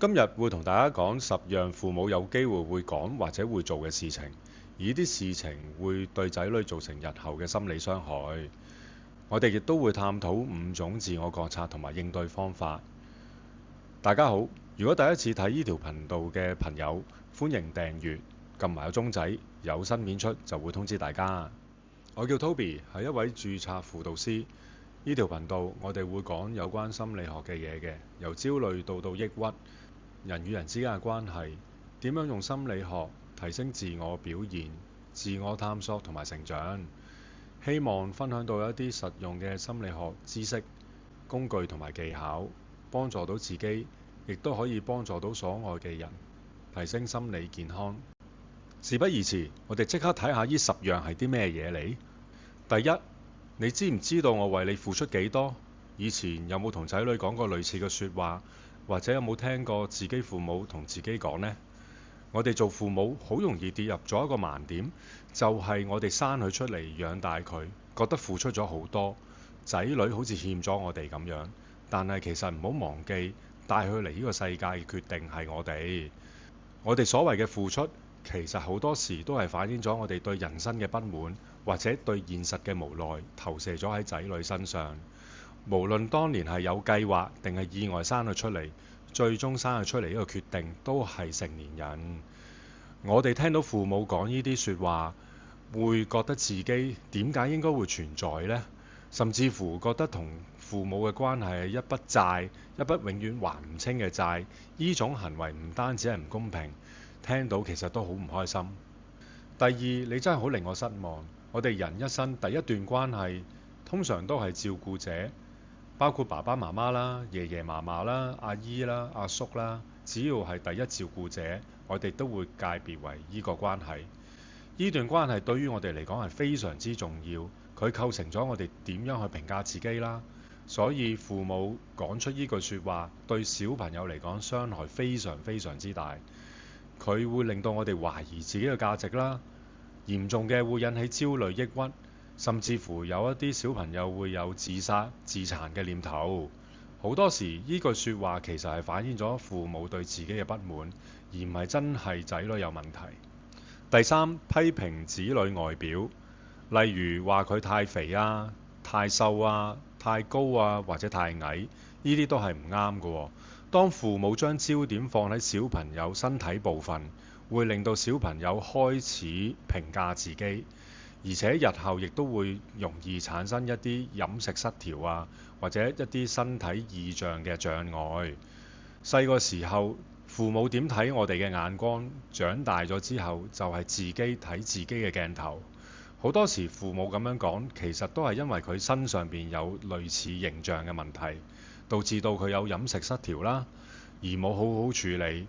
今日會同大家講10樣父母有機會會講或者會做嘅事情，而呢啲事情會對仔女造成日後嘅心理傷害。我哋亦都會探討5種自我覺察同埋應對方法。大家好，如果第一次睇呢條頻道嘅朋友，歡迎訂閱，撳埋個鐘仔，有新片出就會通知大家。我叫 Toby，係一位註冊輔導師。呢條頻道我哋會講有關心理學嘅嘢嘅，由焦慮到抑鬱，人與人之間嘅關係，點樣用心理學提升自我表現、自我探索同埋成長。希望分享到一啲實用嘅心理學知識、工具同埋技巧，幫助到自己，亦都可以幫助到所愛嘅人，提升心理健康。事不宜遲，我哋即刻睇下呢10樣係啲咩嘢嚟。第一，你知唔知道我為你付出幾多？以前有冇同仔女講過類似嘅説話，或者有冇聽過自己父母同自己講呢？我哋做父母好容易跌入咗一個盲點，就係我哋生佢出嚟養大佢，覺得付出咗好多，仔女好似欠咗我哋咁樣。但係其實唔好忘記，帶佢嚟呢個世界嘅決定係我哋。我哋所謂嘅付出，其實好多時都係反映咗我哋對人生嘅不滿，或者對現實嘅無奈投射咗喺仔女身上。無論當年係有計劃定係意外生佢出嚟，最終生佢出嚟呢個決定都係成年人。我哋聽到父母講呢啲説話，會覺得自己點解應該會存在呢？甚至乎覺得同父母嘅關係係一筆債，一筆永遠還唔清嘅債。呢種行為唔單止係唔公平，聽到其實都好唔開心。第二，你真係好令我失望。我哋人一生第一段關係通常都係照顧者，包括爸爸媽媽啦、爺爺嫲嫲啦、阿姨啦、阿叔啦，只要係第一照顧者，我哋都會界別為呢個關係。呢段關係對於我哋嚟講係非常之重要，佢構成咗我哋點樣去評價自己啦。所以父母講出呢句説話，對小朋友嚟講傷害非常非常之大。佢會令到我哋懷疑自己嘅價值啦，嚴重嘅會引起焦慮、抑鬱，甚至乎有一啲小朋友會有自殺、自殘嘅念頭。好多時呢句説話其實係反映咗父母對自己嘅不滿，而唔係真係仔女有問題。第三，批評子女外表，例如話佢太肥啊、太瘦啊、太高啊或者太矮，呢啲都係唔啱嘅。當父母將焦點放喺小朋友身體部分，會令到小朋友開始評價自己，而且日後亦都會容易產生一啲飲食失調啊，或者一啲身體異象嘅障礙。細個時候父母點睇我哋嘅眼光，長大咗之後就係自己睇自己嘅鏡頭。好多時父母咁樣講，其實都係因為佢身上邊有類似形象嘅問題，導致到佢有飲食失調啦，而冇好好處理。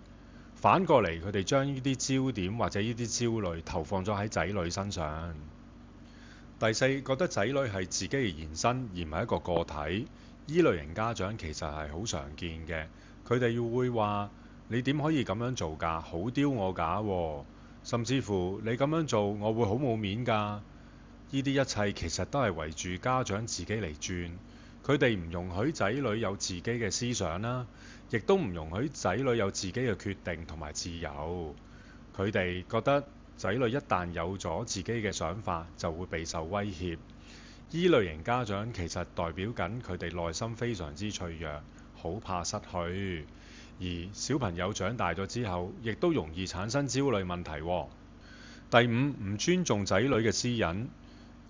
反過嚟，佢哋將呢啲焦點或者呢啲焦慮投放咗喺仔女身上。第四，覺得仔女係自己嘅延伸，而唔係一個個體。依類型家長其實係好常見嘅，佢哋會話：你點可以咁樣做㗎？好丟我架喎！甚至乎你咁樣做，我會好冇面㗎。呢啲一切其實都係圍住家長自己嚟轉。佢哋唔容許仔女有自己嘅思想啦，亦都唔容許仔女有自己嘅決定同埋自由。佢哋覺得仔女一旦有咗自己嘅想法，就會備受威脅。依類型家長其實代表緊佢哋內心非常之脆弱，好怕失去。而小朋友長大咗之後，亦都容易產生焦慮問題。第五，唔尊重仔女嘅私隱。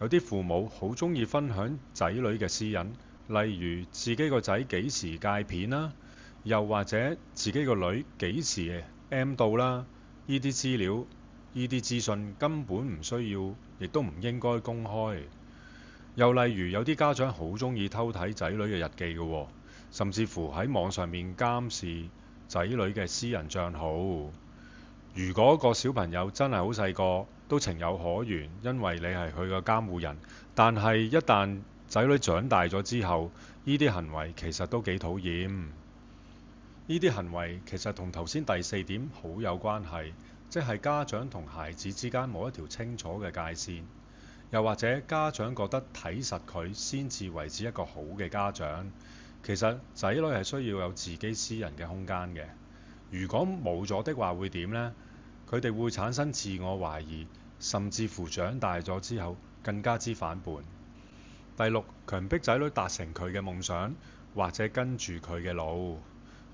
有啲父母好鍾意分享仔女嘅私隱，例如自己個仔幾時戒片啦，又或者自己個女幾時 M 到啦。呢啲資料、呢啲資訊根本唔需要，亦都唔應該公開。又例如有啲家長好鍾意偷睇仔女嘅日記嘅，甚至乎喺網上面監視仔女嘅私人帳號。如果個小朋友真係好細個，都情有可原，因為你係佢個監護人。但係一旦仔女長大咗之後，呢啲行為其實都幾討厭。呢啲行為其實同頭先第4點好有關係，即係家長同孩子之間冇一條清楚嘅界線，又或者家長覺得睇實佢先至為之一個好嘅家長。其實仔女係需要有自己私人嘅空間嘅。如果冇咗的話會點呢？佢哋會產生自我懷疑，甚至乎長大咗之後更加之反叛。第六，強迫仔女達成佢嘅夢想，或者跟住佢嘅路。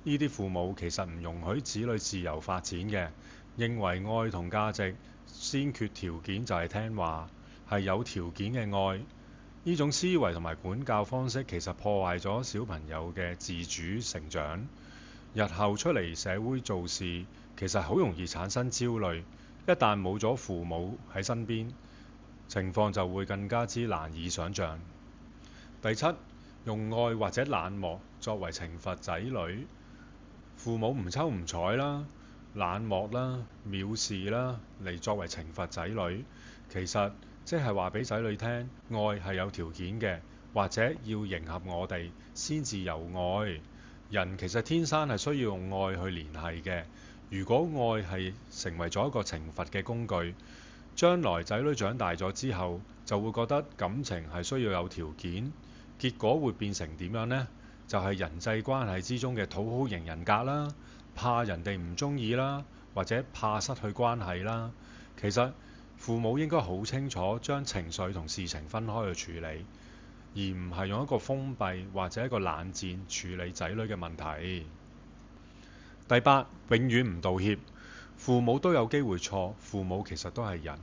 呢啲父母其實唔容許子女自由發展嘅，認為愛同價值先決條件就係聽話，係有條件嘅愛。呢種思維同埋管教方式其實破壞咗小朋友嘅自主成長，日後出嚟社會做事其實好容易產生焦慮。一旦冇咗父母喺身邊，情況就會更加之難以想像。第七，用愛或者冷漠作為懲罰仔女。父母唔抽唔睬啦、冷漠啦、藐視啦嚟作為懲罰仔女，其實即係話俾仔女聽，愛係有條件嘅，或者要迎合我哋先至有愛。人其實天生係需要用愛去聯繫嘅。如果愛係成為咗一個懲罰嘅工具，將來仔女長大咗之後就會覺得感情係需要有條件，結果會變成點樣呢？就係人際關係之中嘅討好型人格啦，怕人哋唔中意啦，或者怕失去關係啦。其實父母應該好清楚將情緒同事情分開去處理，而唔係用一個封閉或者一個冷戰處理仔女嘅問題。第八，永遠唔道歉。父母都有機會錯，父母其實都係人。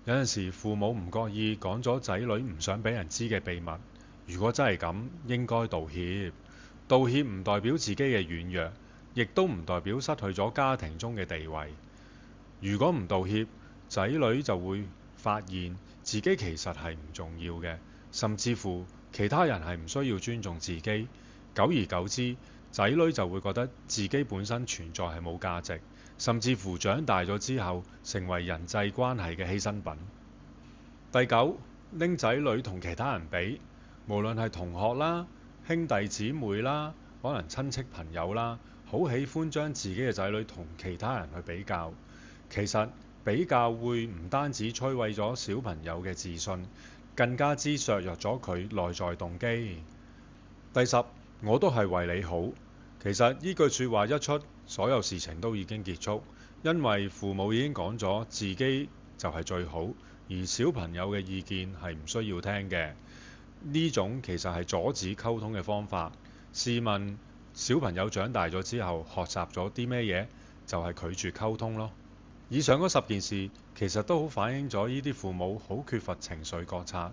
有陣時父母唔覺意講咗仔女唔想俾人知嘅秘密。如果真係咁，應該道歉。道歉唔代表自己嘅軟弱，亦都唔代表失去咗家庭中嘅地位。如果唔道歉，仔女就會發現自己其實係唔重要嘅，甚至乎其他人係唔需要尊重自己。久而久之，仔女就會覺得自己本身存在係冇價值，甚至乎長大咗之後成為人際關係嘅犧牲品。第九，拎仔女同其他人比。無論係同學啦、兄弟姊妹啦，可能親戚朋友啦，好喜歡將自己嘅仔女同其他人去比較。其實比較會唔單止摧毀咗小朋友嘅自信，更加之削弱咗佢內在動機。第十，我都係為你好。其實呢句説話一出，所有事情都已經結束，因為父母已經講咗自己就係最好，而小朋友嘅意見係唔需要聽嘅。呢種其實係阻止溝通嘅方法。試問小朋友長大咗之後學習咗啲咩嘢？就係拒絕溝通咯。以上嗰10件事其實都好反映咗呢啲父母好缺乏情緒覺察，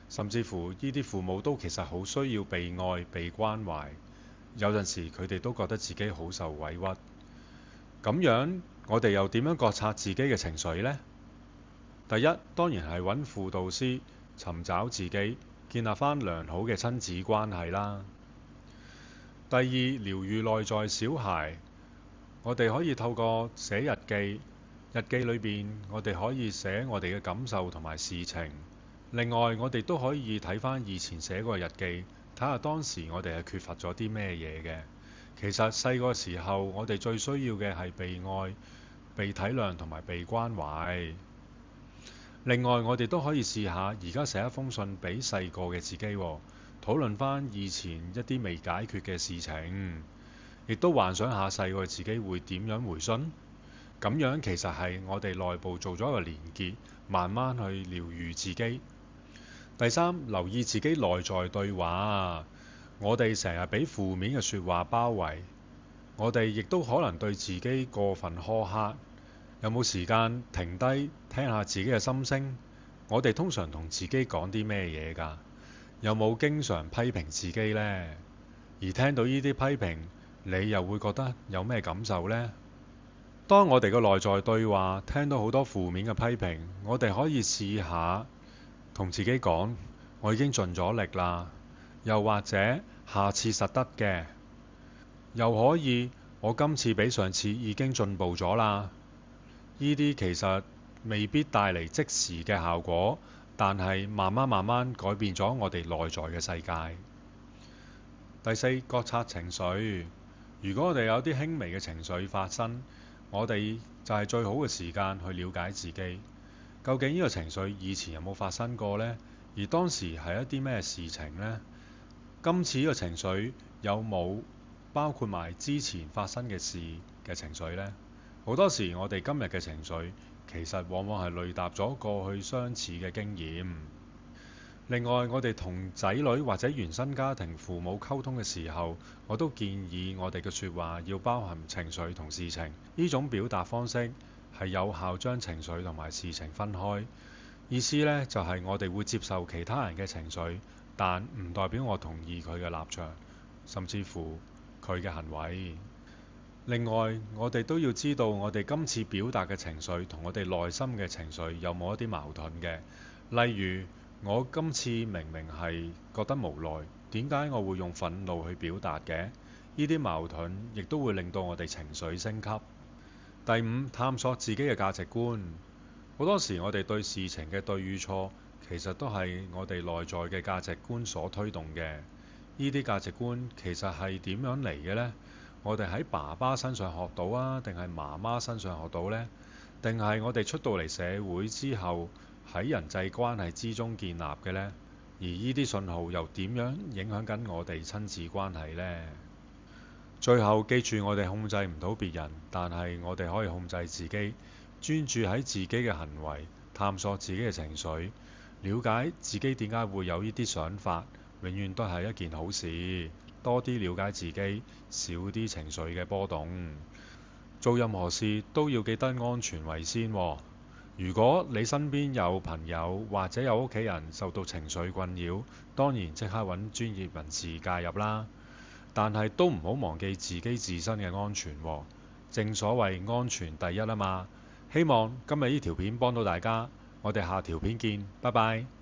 甚至乎呢啲父母都其實好需要被愛、被關懷。有陣時佢哋都覺得自己好受委屈。咁樣我哋又點樣覺察自己嘅情緒呢？第一，當然係揾輔導師尋找自己，建立返良好嘅親子關係啦。第二，療愈內在小孩，我哋可以透過寫日記，日記裏邊我哋可以寫我哋嘅感受同埋事情。另外，我哋都可以睇返以前寫過嘅日記，睇下當時我哋係缺乏咗啲咩嘢嘅。其實細個時候，我哋最需要嘅係被愛、被體諒同埋被關懷。另外，我哋都可以試下而家寫一封信俾細個嘅自己，討論返以前一啲未解決嘅事情，亦都幻想下細個自己會點樣回信。咁樣其實係我哋內部做咗一個連結，慢慢去療愈自己。第三，留意自己內在對話。我哋成日俾負面嘅説話包圍，我哋亦都可能對自己過分苛刻。有冇時間停低聽下自己嘅心聲？我哋通常同自己講啲咩嘢㗎？有冇經常批評自己呢？而聽到呢啲批評，你又會覺得有咩感受呢？當我哋嘅內在對話聽到好多負面嘅批評，我哋可以試下同自己講：我已經盡咗力啦。又或者下次實得嘅。又可以我今次比上次已經進步咗啦。呢啲其實未必帶嚟即時嘅效果，但係慢慢改變咗我哋內在嘅世界。第四，覺察情緒。如果我哋有啲輕微嘅情緒發生，我哋就係最好嘅時間去了解自己。究竟呢個情緒以前有冇發生過呢？而當時係一啲咩事情呢？今次呢個情緒有冇包括埋之前發生嘅事嘅情緒呢？好多時我哋今日嘅情緒其實往往係累搭咗過去相似嘅經驗。另外，我哋同仔女或者原生家庭父母溝通嘅時候，我都建議我哋嘅説話要包含情緒同事情。呢種表達方式係有效將情緒同埋事情分開。意思呢，就係我哋會接受其他人嘅情緒，但唔代表我同意佢嘅立場，甚至乎佢嘅行為。另外，我哋都要知道我哋今次表達嘅情緒同我哋內心嘅情緒有冇一啲矛盾嘅。例如，我今次明明係覺得無奈，點解我會用憤怒去表達嘅？呢啲矛盾亦都會令到我哋情緒升級。第五，探索自己嘅價值觀。好多時我哋對事情嘅對與錯，其實都係我哋內在嘅價值觀所推動嘅。呢啲價值觀其實係點樣嚟嘅呢？我哋喺爸爸身上學到啊，定係媽媽身上學到呢？定係我哋出到嚟社會之後喺人際關係之中建立嘅呢？而呢啲信號又點樣影響緊我哋親子關係呢？最後記住，我哋控制唔到別人，但係我哋可以控制自己，專注喺自己嘅行為，探索自己嘅情緒，了解自己點解會有呢啲想法，永遠都係一件好事。多啲了解自己，少啲情緒嘅波動。做任何事都要記得安全為先喎。如果你身邊有朋友或者有屋企人受到情緒困擾，當然即刻揾專業人士介入啦。但係都唔好忘記自己自身嘅安全喎。正所謂安全第一啊嘛。希望今日呢條片幫到大家，我哋下條片見，拜拜。